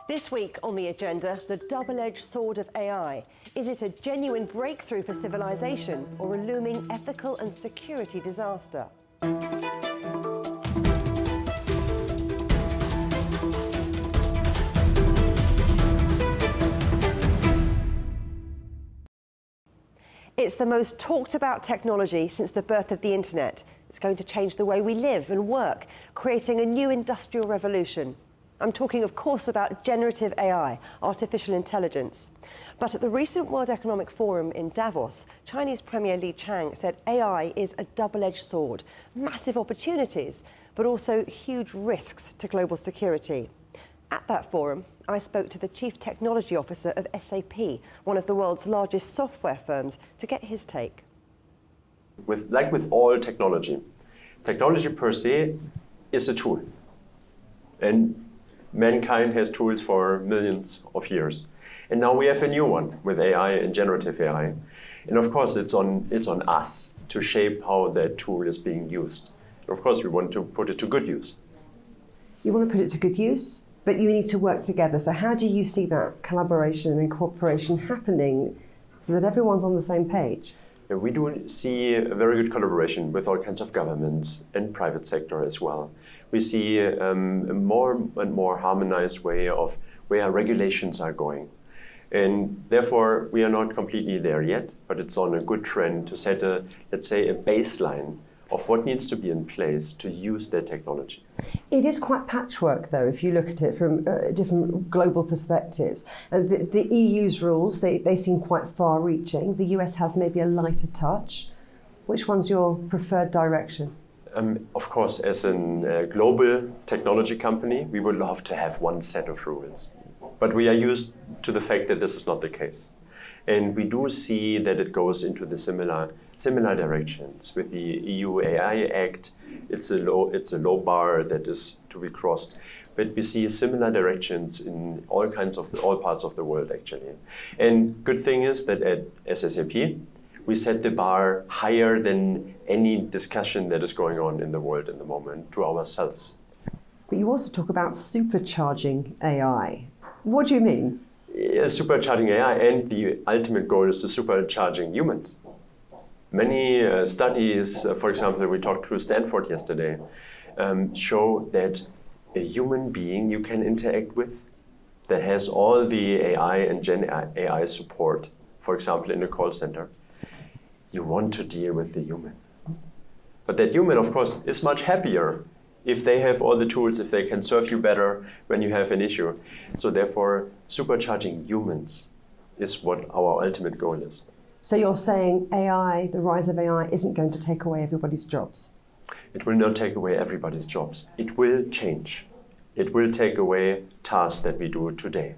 This week on the agenda, the double-edged sword of AI. Is it a genuine breakthrough for civilization or a looming ethical and security disaster? It's the most talked about technology since the birth of the internet. It's going to change the way we live and work, creating a new industrial revolution. I'm talking, of course, about generative AI, artificial intelligence. But at the recent World Economic Forum in Davos, Chinese Premier Li Qiang said AI is a double-edged sword, massive opportunities, but also huge risks to global security. At that forum, I spoke to the Chief Technology Officer of SAP, one of the world's largest software firms, to get his take. Like with all technology, technology per se is a tool. And mankind has tools for millions of years. And now we have a new one with AI and generative AI. And of course, it's on us to shape how that tool is being used. And of course, we want to put it to good use. You want to put it to good use, but you need to work together. So how do you see that collaboration and cooperation happening so that everyone's on the same page? Yeah, we do see a very good collaboration with all kinds of governments and private sector as well. We see a more and more harmonized way of where regulations are going. And therefore, we are not completely there yet, but it's on a good trend to set let's say, a baseline of what needs to be in place to use that technology. It is quite patchwork, though, if you look at it from different global perspectives. The EU's rules, they seem quite far-reaching. The US has maybe a lighter touch. Which one's your preferred direction? Of course, as a global technology company, we would love to have one set of rules. But we are used to the fact that this is not the case. And we do see that it goes into the similar directions. With the EU AI Act, it's a low bar that is to be crossed. But we see similar directions in all parts of the world, actually. And good thing is that as SAP, we set the bar higher than any discussion that is going on in the world in the moment to ourselves. But you also talk about supercharging AI. What do you mean? Supercharging AI, and the ultimate goal is to supercharging humans. Many studies, for example, we talked to Stanford yesterday, show that a human being you can interact with that has all the AI and Gen AI support, for example, in a call center, you want to deal with the human. But that human, of course, is much happier if they have all the tools, if they can serve you better when you have an issue. So therefore, supercharging humans is what our ultimate goal is. So you're saying AI, the rise of AI, isn't going to take away everybody's jobs? It will not take away everybody's jobs. It will change. It will take away tasks that we do today.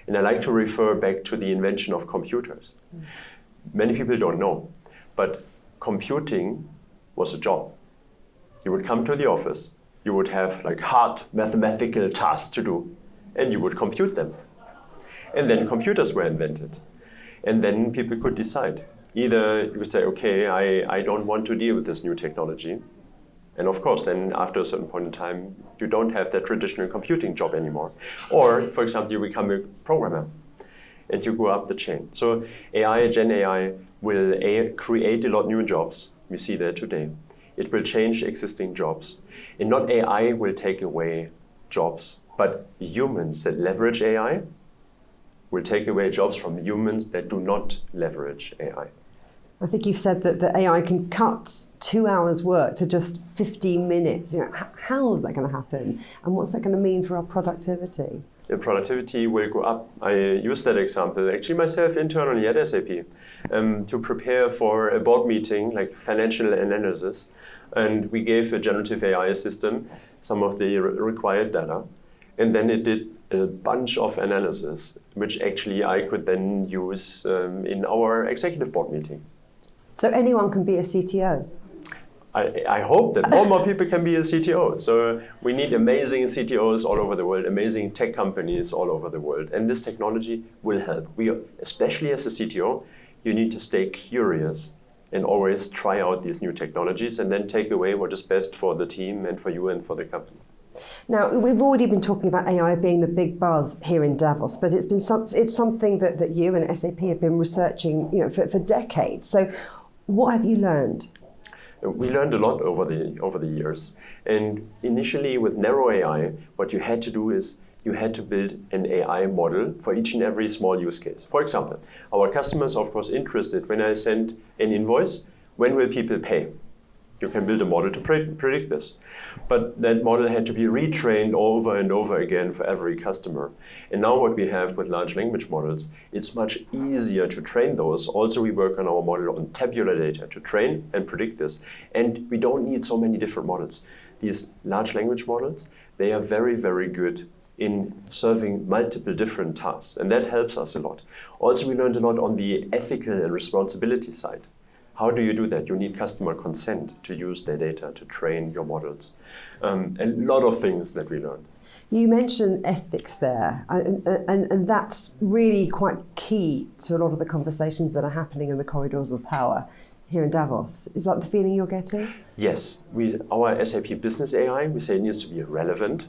And I like to refer back to the invention of computers. Many people don't know, but computing was a job. You would come to the office, you would have like hard mathematical tasks to do, and you would compute them. And then computers were invented. And then people could decide. Either you would say, okay, I don't want to deal with this new technology. And of course, then after a certain point in time, you don't have that traditional computing job anymore. Or, for example, you become a programmer and you go up the chain. So AI, Gen AI, will create a lot of new jobs. We see that today. It will change existing jobs. And not AI will take away jobs, but humans that leverage AI will take away jobs from humans that do not leverage AI. I think you've said that the AI can cut 2 hours work to just 15 minutes. How is that going to happen? And what's that going to mean for our productivity? The productivity will go up. I use that example actually myself internally at SAP to prepare for a board meeting, like financial analysis. And we gave a generative AI system some of the required data. And then it did a bunch of analysis, which actually I could then use in our executive board meeting. So anyone can be a CTO? I hope that more people can be a CTO. So we need amazing CTOs all over the world, amazing tech companies all over the world. And this technology will help. Especially as a CTO, you need to stay curious and always try out these new technologies and then take away what is best for the team and for you and for the company. Now, we've already been talking about AI being the big buzz here in Davos, but it's something that you and SAP have been researching, for decades. So what have you learned? We learned a lot over the years. And initially with narrow AI, what you had to do is you had to build an AI model for each and every small use case. For example, our customers are of course interested when I send an invoice, when will people pay? You can build a model to predict this. But that model had to be retrained over and over again for every customer. And now what we have with large language models, it's much easier to train those. Also, we work on our model on tabular data to train and predict this. And we don't need so many different models. These large language models, they are very, very good in serving multiple different tasks. And that helps us a lot. Also, we learned a lot on the ethical and responsibility side. How do you do that? You need customer consent to use their data to train your models. A lot of things that we learned. You mentioned ethics there, and that's really quite key to a lot of the conversations that are happening in the corridors of power here in Davos. Is that the feeling you're getting? Yes. Our SAP Business AI, we say it needs to be relevant.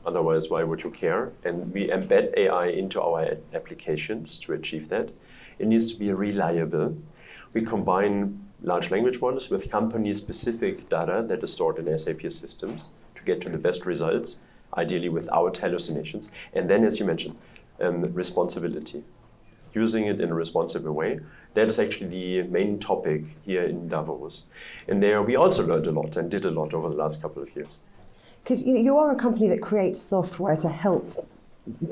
Otherwise, why would you care? And we embed AI into our applications to achieve that. It needs to be reliable. We combine large language models with company-specific data that is stored in SAP systems to get to the best results, ideally without hallucinations. And then, as you mentioned, responsibility. Using it in a responsible way. That is actually the main topic here in Davos. And there we also learned a lot and did a lot over the last couple of years. Because you are a company that creates software to help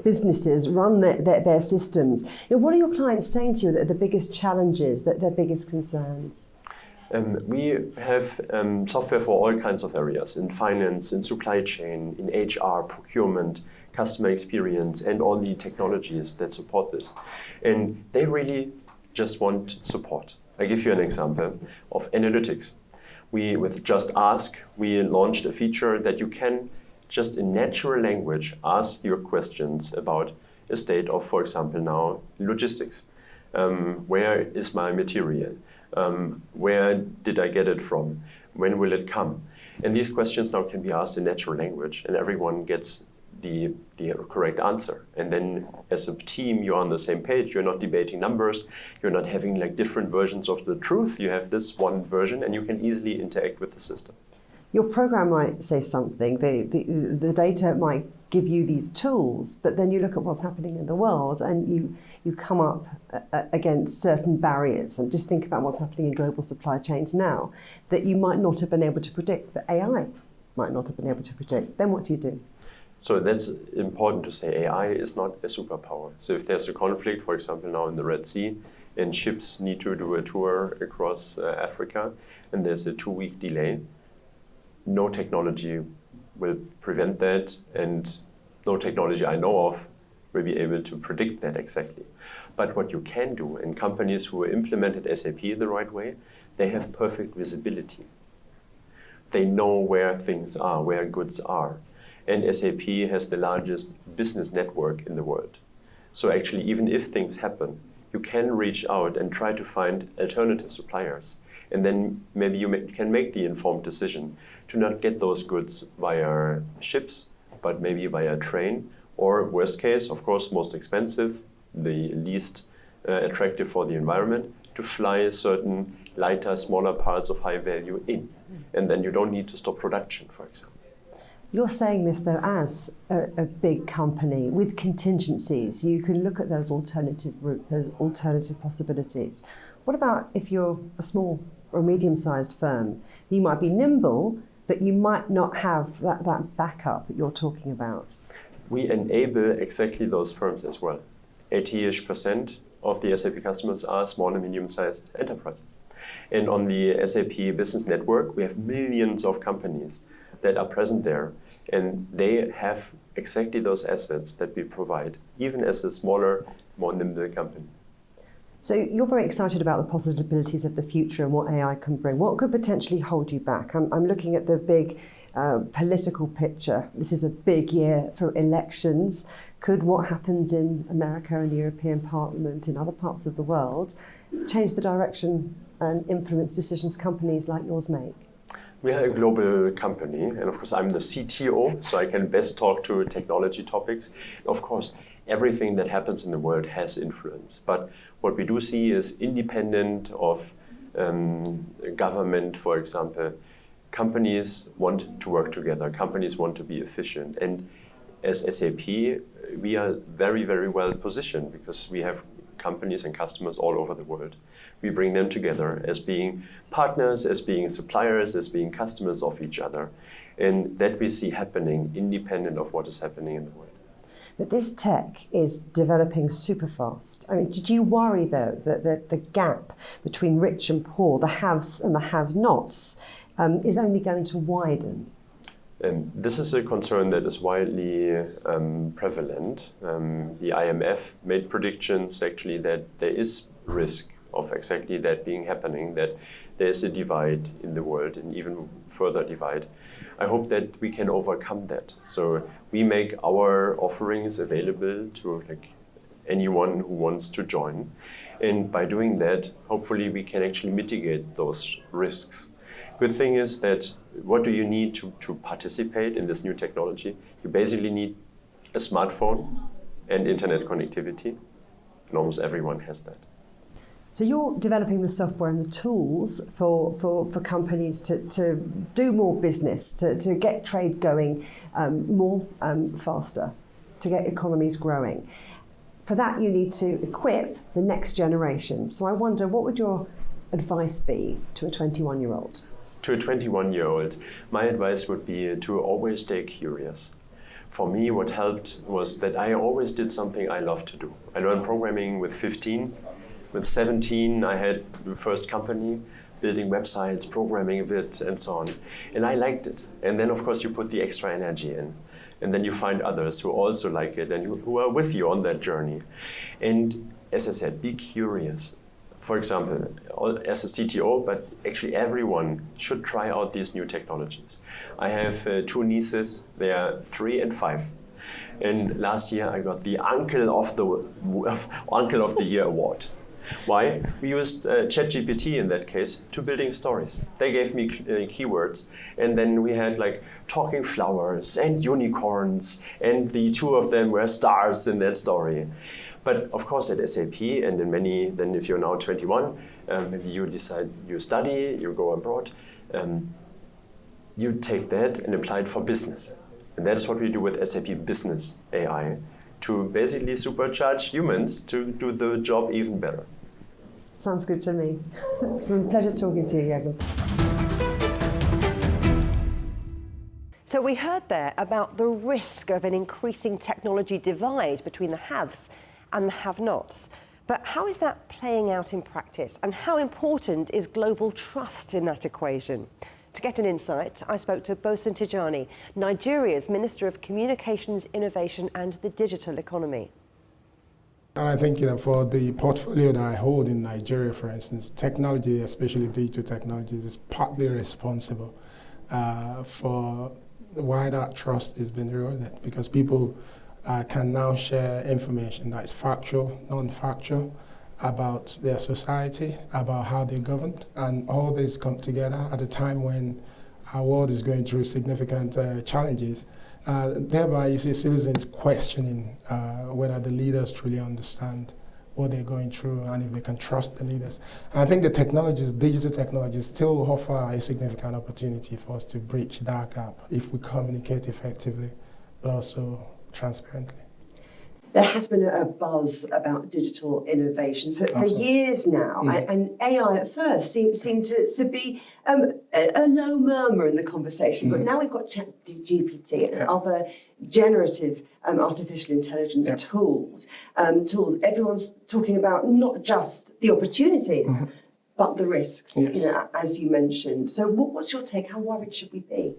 businesses run their systems. What are your clients saying to you that are the biggest challenges, that their biggest concerns? We have software for all kinds of areas, in finance, in supply chain, in HR, procurement, customer experience, and all the technologies that support this. And they really just want support. I give you an example of analytics. With Just Ask, we launched a feature that you can just in natural language, ask your questions about a state of, for example, now logistics. Where is my material? Where did I get it from? When will it come? And these questions now can be asked in natural language, and everyone gets the correct answer. And then as a team, you're on the same page. You're not debating numbers. You're not having like different versions of the truth. You have this one version, and you can easily interact with the system. Your program might say something, the data might give you these tools, but then you look at what's happening in the world and you come up against certain barriers. And just think about what's happening in global supply chains now that you might not have been able to predict, that AI might not have been able to predict. Then what do you do? So that's important to say. AI is not a superpower. So if there's a conflict, for example, now in the Red Sea, and ships need to do a tour across Africa, and there's a 2-week delay, no technology will prevent that, and no technology I know of will be able to predict that exactly. But what you can do, in companies who implemented SAP the right way, they have perfect visibility. They know where things are, where goods are. And SAP has the largest business network in the world. So actually, even if things happen, you can reach out and try to find alternative suppliers. And then maybe you can make the informed decision to not get those goods via ships, but maybe via train, or worst case, of course, most expensive, the least attractive for the environment, to fly certain lighter, smaller parts of high value in. And then you don't need to stop production, for example. You're saying this, though, as a big company with contingencies. You can look at those alternative routes, those alternative possibilities. What about if you're a small or medium-sized firm? You might be nimble, but you might not have that backup that you're talking about. We enable exactly those firms as well. 80-ish% of the SAP customers are small and medium-sized enterprises. And on the SAP Business Network, we have millions of companies that are present there, and they have exactly those assets that we provide, even as a smaller, more nimble company. So you're very excited about the possibilities of the future and what AI can bring. What could potentially hold you back? I'm looking at the big political picture. This is a big year for elections. Could what happens in America and the European Parliament, in other parts of the world, change the direction and influence decisions companies like yours make? We are a global company, and of course I'm the CTO, so I can best talk to technology topics. Of course, everything that happens in the world has influence, but what we do see is independent of government, for example, companies want to work together, companies want to be efficient, and as SAP, we are very, very well positioned because we have companies and customers all over the world. We bring them together as being partners, as being suppliers, as being customers of each other. And that we see happening independent of what is happening in the world. But this tech is developing super fast. I mean, did you worry, though, that the gap between rich and poor, the haves and the have-nots, is only going to widen? This is a concern that is widely prevalent. The IMF made predictions actually that there is risk of exactly that being happening, that there is a divide in the world, an even further divide. I hope that we can overcome that. So we make our offerings available to anyone who wants to join. And by doing that, hopefully we can actually mitigate those risks. Good thing is that what do you need to participate in this new technology? You basically need a smartphone and internet connectivity, and almost everyone has that. So you're developing the software and the tools for companies to do more business, to get trade going more faster, to get economies growing. For that, you need to equip the next generation. So I wonder, what would your advice be to a 21-year-old? To a 21-year-old, my advice would be to always stay curious. For me, what helped was that I always did something I loved to do. I learned programming with 15. With 17, I had the first company, building websites, programming a bit, and so on. And I liked it. And then, of course, you put the extra energy in. And then you find others who also like it and who are with you on that journey. And as I said, be curious. For example, as a CTO, but actually everyone should try out these new technologies. I have 2 nieces, they are 3 and 5. And last year I got the Uncle of the Year award. Why? We used ChatGPT in that case to building stories. They gave me keywords, and then we had talking flowers and unicorns, and the 2 of them were stars in that story. But of course at SAP and in many, then if you're now 21, maybe you decide you study, you go abroad, you take that and apply it for business. And that is what we do with SAP Business AI, to basically supercharge humans to do the job even better. Sounds good to me. It's been a pleasure talking to you, Jürgen. So we heard there about the risk of an increasing technology divide between the haves and the have-nots. But how is that playing out in practice? And how important is global trust in that equation? To get an insight, I spoke to Bosun Tijani, Nigeria's Minister of Communications, Innovation and the Digital Economy. And I think, for the portfolio that I hold in Nigeria, for instance, technology, especially digital technologies, is partly responsible for why that trust has been eroded, because people can now share information that is factual, non-factual, about their society, about how they govern, and all this come together at a time when our world is going through significant challenges. Thereby, you see citizens questioning whether the leaders truly understand what they're going through and if they can trust the leaders. And I think the technologies, digital technologies, still offer a significant opportunity for us to bridge that gap if we communicate effectively, but also transparently. There has been a buzz about digital innovation for years now, and AI at first seemed to be a low murmur in the conversation, but now we've got ChatGPT and other generative artificial intelligence tools. Everyone's talking about not just the opportunities, but the risks, as you mentioned. So what's your take? How worried should we be?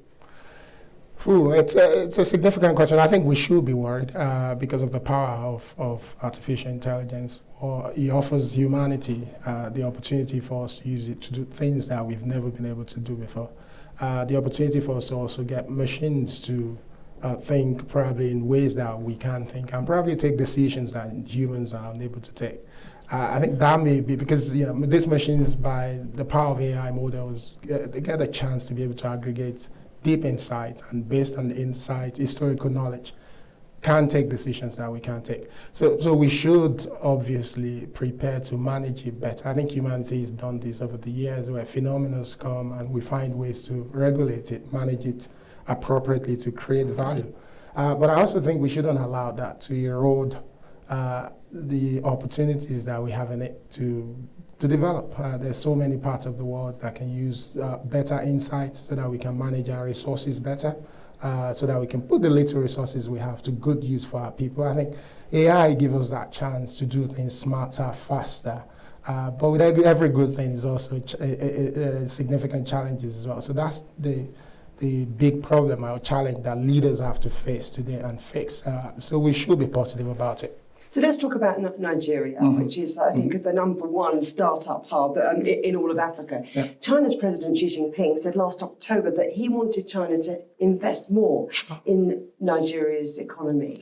It's a significant question. I think we should be worried because of the power of artificial intelligence. It offers humanity the opportunity for us to use it to do things that we've never been able to do before. The opportunity for us to also get machines to think probably in ways that we can't think, and probably take decisions that humans are unable to take. I think that may be because these machines, by the power of AI models, they get a chance to be able to aggregate deep insight, and based on the insight, historical knowledge, can take decisions that we can't take. So we should obviously prepare to manage it better. I think humanity has done this over the years, where phenomena come and we find ways to regulate it, manage it appropriately to create value. But I also think we shouldn't allow that to erode the opportunities that we have in it to develop. There's so many parts of the world that can use better insights so that we can manage our resources better, so that we can put the little resources we have to good use for our people. I think AI gives us that chance to do things smarter, faster. But with every good thing is also significant challenges as well. So that's the big problem or challenge that leaders have to face today and fix. So we should be positive about it. So let's talk about Nigeria, which is, I think, the #1 startup hub in all of Africa. Yeah. China's President Xi Jinping said last October that he wanted China to invest more in Nigeria's economy,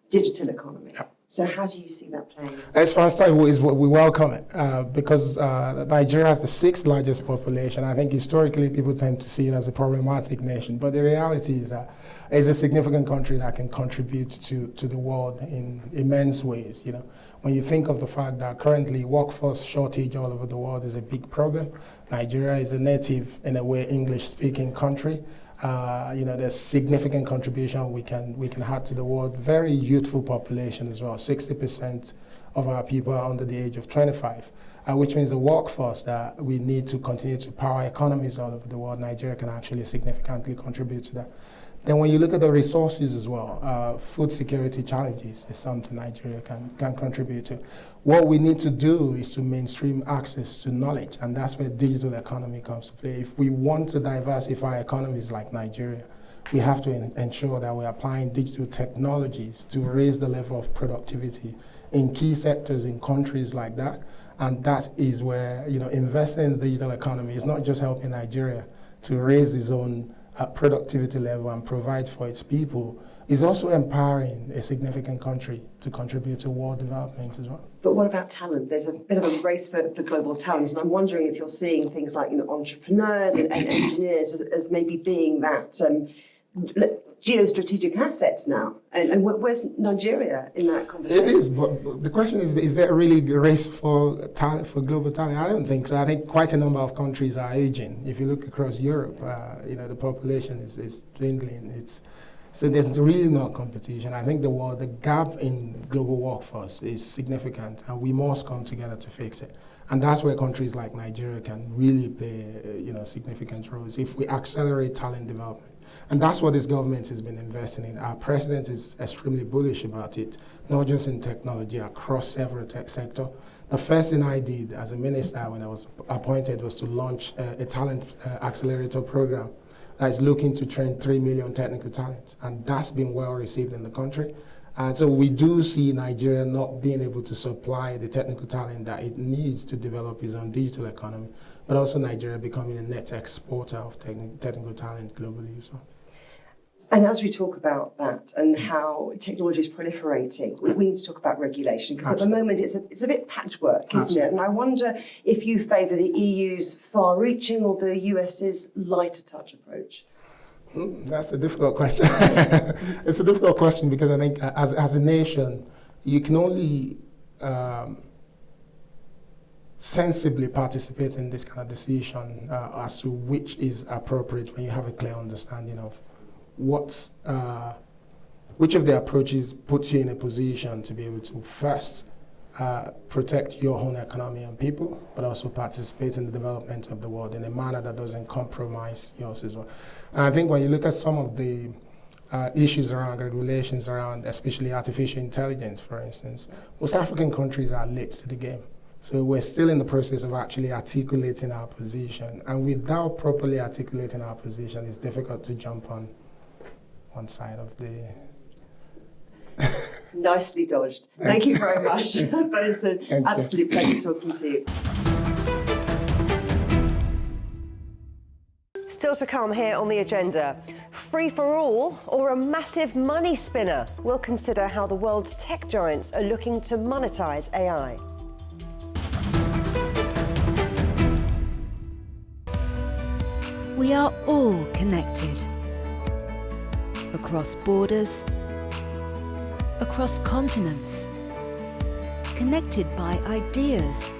digital economy. Yeah. So how do you see that playing out? As far as we welcome it because Nigeria has the 6th largest population. I think historically people tend to see it as a problematic nation, but the reality is that it's a significant country that can contribute to the world in immense ways. When you think of the fact that currently workforce shortage all over the world is a big problem, Nigeria is a native, in a way, English-speaking country. There's significant contribution we can add to the world. Very youthful population as well. 60% of our people are under the age of 25, which means the workforce that we need to continue to power economies all over the world, Nigeria can actually significantly contribute to that. Then when you look at the resources as well, food security challenges is something Nigeria can contribute to. What we need to do is to mainstream access to knowledge, and that's where digital economy comes to play. If we want to diversify economies like Nigeria, we have to ensure that we're applying digital technologies to raise the level of productivity in key sectors in countries like that. And that is where investing in the digital economy is not just helping Nigeria to raise its own productivity level and provide for its people, is also empowering a significant country to contribute to world development as well. But what about talent? There's a bit of a race for global talent, and I'm wondering if you're seeing things like entrepreneurs and engineers as maybe being that geostrategic assets now. And where's Nigeria in that conversation? It is, but the question is there really a race for talent, for global talent? I don't think so. I think quite a number of countries are aging. If you look across Europe, the population is dwindling. So there's really no competition. I think the gap in global workforce is significant, and we must come together to fix it. And that's where countries like Nigeria can really play, significant roles if we accelerate talent development. And that's what this government has been investing in. Our president is extremely bullish about it, not just in technology, across several tech sectors. The first thing I did as a minister when I was appointed was to launch a talent accelerator program that is looking to train 3 million technical talents. And that's been well received in the country. And so we do see Nigeria not being able to supply the technical talent that it needs to develop its own digital economy, but also Nigeria becoming a net exporter of technical talent globally as well. And as we talk about that and how technology is proliferating, we need to talk about regulation, because at the moment it's a bit patchwork, isn't it? And I wonder if you favour the EU's far-reaching or the US's lighter touch approach. That's a difficult question. It's a difficult question because I think as a nation, you can only sensibly participate in this kind of decision as to which is appropriate when you have a clear understanding of which of the approaches puts you in a position to be able to first protect your own economy and people, but also participate in the development of the world in a manner that doesn't compromise yours as well. And I think when you look at some of the issues around regulations around especially artificial intelligence, for instance, most African countries are late to the game. So we're still in the process of actually articulating our position. And without properly articulating our position, it's difficult to jump on one side of the... Nicely dodged. Thank you very much. Bosun, absolute pleasure talking to you. Still to come here on the agenda, free for all or a massive money spinner? We'll consider how the world's tech giants are looking to monetize AI. We are all connected. Across borders, across continents, connected by ideas,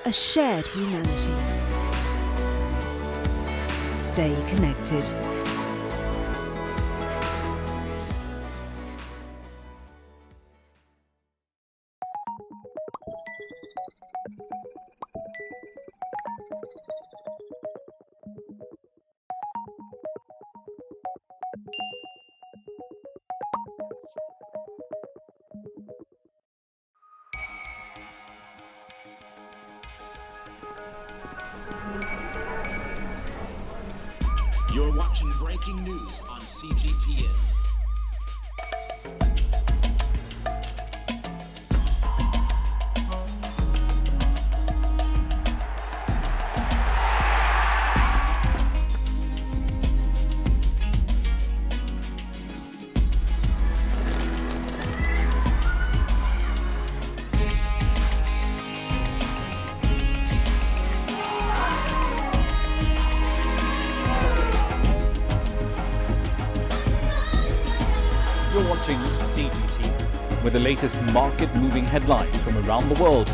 a shared humanity. Stay connected. You're watching breaking news on CGTN. You're watching CGTN with the latest market-moving headlines from around the world.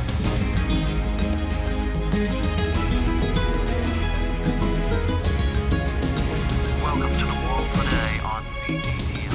Welcome to the world today on CGTN.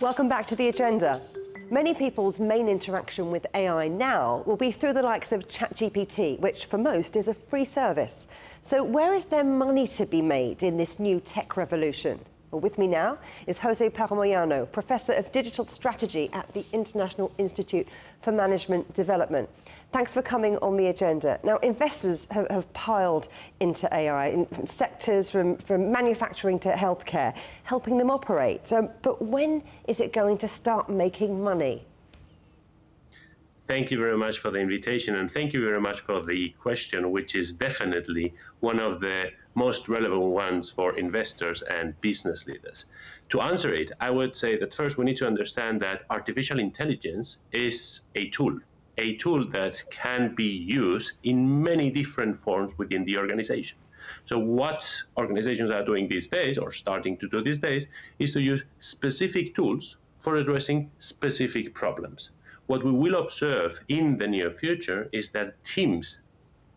Welcome back to the agenda. Many people's main interaction with AI now will be through the likes of ChatGPT, which for most is a free service. So where is there money to be made in this new tech revolution? Well, with me now is Jose Parra-Moyano, Professor of Digital Strategy at the International Institute for Management Development. Thanks for coming on the agenda. Now, investors have piled into AI in sectors from manufacturing to healthcare, helping them operate. But when is it going to start making money? Thank you very much for the invitation, and thank you very much for the question, which is definitely one of the most relevant ones for investors and business leaders. To answer it, I would say that first we need to understand that artificial intelligence is a tool that can be used in many different forms within the organization. So what organizations are doing these days, or starting to do these days, is to use specific tools for addressing specific problems. What we will observe in the near future is that teams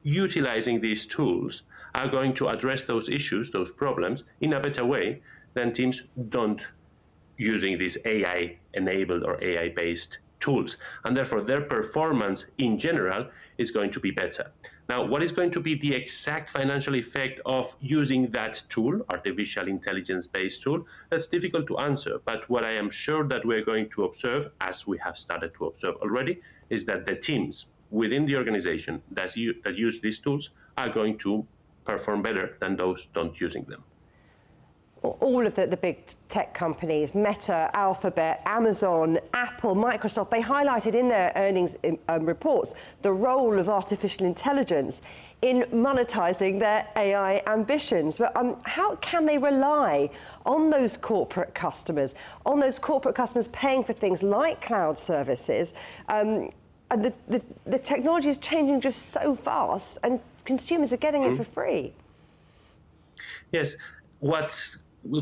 utilizing these tools are going to address those issues, those problems, in a better way than teams don't using these AI-enabled or AI-based tools. And therefore, their performance in general is going to be better. Now, what is going to be the exact financial effect of using that tool, artificial intelligence-based tool? That's difficult to answer, but what I am sure that we're going to observe, as we have started to observe already, is that the teams within the organization that use these tools are going to perform better than those don't using them. All of the big tech companies, Meta, Alphabet, Amazon, Apple, Microsoft, they highlighted in their earnings reports the role of artificial intelligence in monetizing their AI ambitions. But how can they rely on those corporate customers paying for things like cloud services? And the technology is changing just so fast, and consumers are getting it for free. Yes, what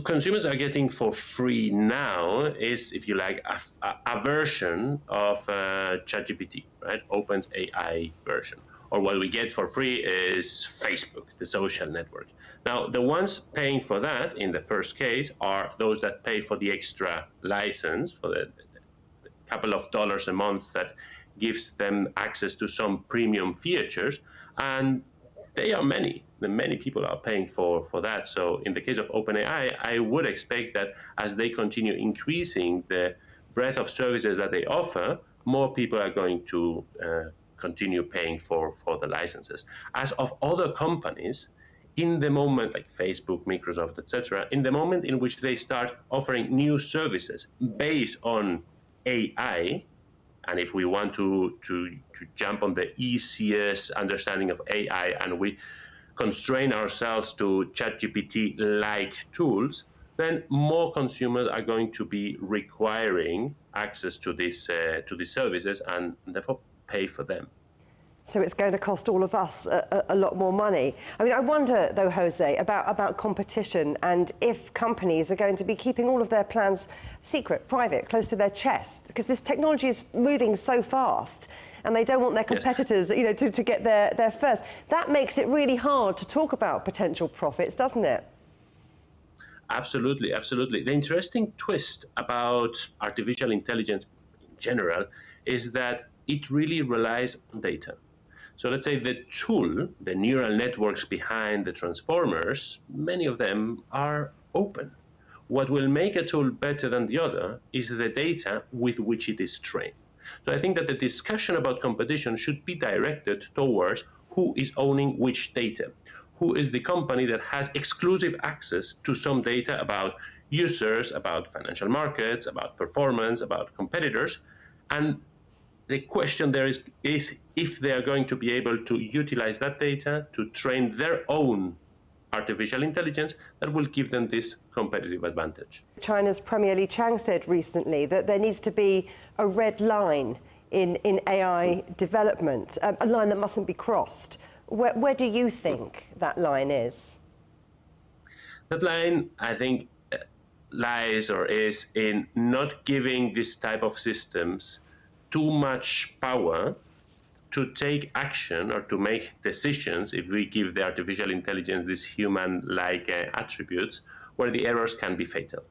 consumers are getting for free now is, if you like, a version of ChatGPT, right? OpenAI version. Or what we get for free is Facebook, the social network. Now, the ones paying for that in the first case are those that pay for the extra license, for the couple of dollars a month that gives them access to some premium features. And they are many. Many people are paying for that. So in the case of OpenAI, I would expect that as they continue increasing the breadth of services that they offer, more people are going to continue paying for the licenses. As of other companies, in the moment, like Facebook, Microsoft, etc., in the moment in which they start offering new services based on AI, and if we want to jump on the easiest understanding of AI and we constrain ourselves to ChatGPT-like tools, then more consumers are going to be requiring access to these services and therefore pay for them. So it's going to cost all of us a lot more money. I mean, I wonder, though, Jose, about competition and if companies are going to be keeping all of their plans secret, private, close to their chest, because this technology is moving so fast and they don't want their competitors, you know, to get there first. That makes it really hard to talk about potential profits, doesn't it? Absolutely, absolutely. The interesting twist about artificial intelligence in general is that it really relies on data. So let's say the tool, the neural networks behind the transformers, many of them are open. What will make a tool better than the other is the data with which it is trained. So I think that the discussion about competition should be directed towards who is owning which data. Who is the company that has exclusive access to some data about users, about financial markets, about performance, about competitors. And the question there is if they are going to be able to utilize that data to train their own artificial intelligence that will give them this competitive advantage. China's Premier Li Qiang said recently that there needs to be a red line in AI development, a line that mustn't be crossed. Where do you think that line is? That line, I think, lies or is in not giving this type of systems too much power to take action or to make decisions if we give the artificial intelligence these human-like attributes where the errors can be fatal.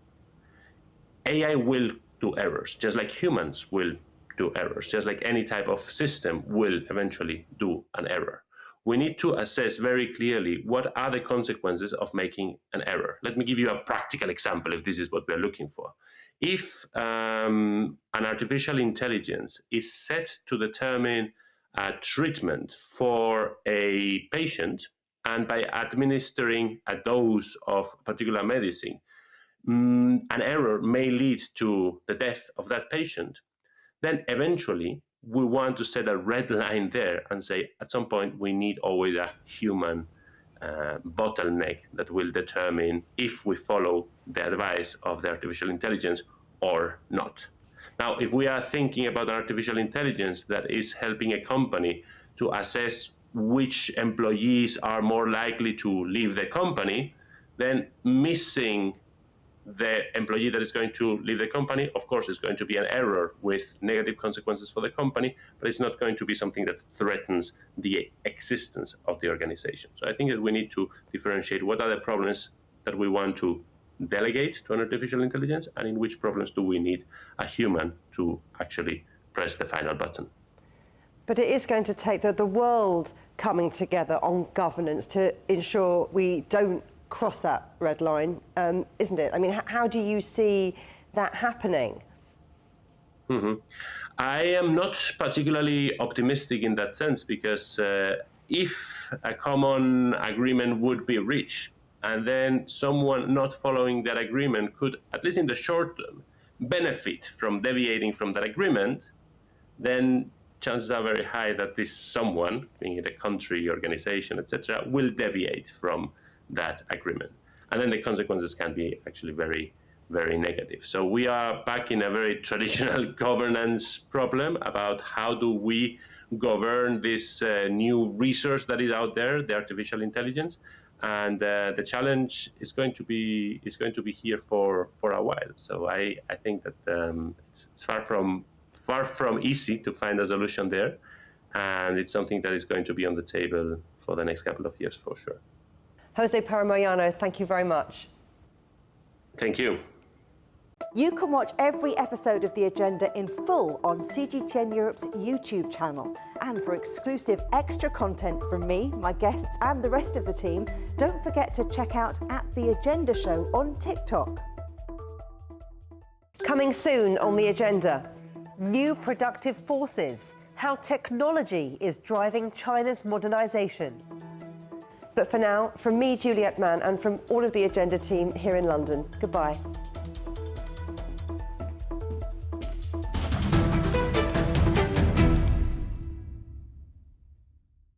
AI will do errors, just like humans will do errors, just like any type of system will eventually do an error. We need to assess very clearly what are the consequences of making an error. Let me give you a practical example if this is what we're looking for. If an artificial intelligence is set to determine a treatment for a patient, and by administering a dose of particular medicine, an error may lead to the death of that patient, then eventually we want to set a red line there and say at some point we need always a human bottleneck that will determine if we follow the advice of the artificial intelligence or not. Now, if we are thinking about artificial intelligence that is helping a company to assess which employees are more likely to leave the company, then missing the employee that is going to leave the company, of course, is going to be an error with negative consequences for the company, but it's not going to be something that threatens the existence of the organization. So I think that we need to differentiate what are the problems that we want to delegate to an artificial intelligence and in which problems do we need a human to actually press the final button. But it is going to take the world coming together on governance to ensure we don't cross that red line, isn't it? I mean, how do you see that happening? I am not particularly optimistic in that sense because if a common agreement would be reached and then someone not following that agreement could, at least in the short term, benefit from deviating from that agreement, then chances are very high that this someone, being it a country, organization, etc., will deviate from that agreement. And then the consequences can be actually very, very negative. So we are back in a very traditional governance problem about how do we govern this new resource that is out there, the artificial intelligence. And the challenge is going to be here for a while. So I think that it's far from easy to find a solution there, and it's something that is going to be on the table for the next couple of years for sure. Jose Parra-Moyano, thank you very much. Thank you. You can watch every episode of The Agenda in full on CGTN Europe's YouTube channel. And for exclusive extra content from me, my guests and the rest of the team, don't forget to check out The Agenda Show on TikTok. Coming soon on The Agenda, new productive forces, how technology is driving China's modernization. But for now, from me, Juliet, Mann, and from all of the Agenda team here in London, goodbye.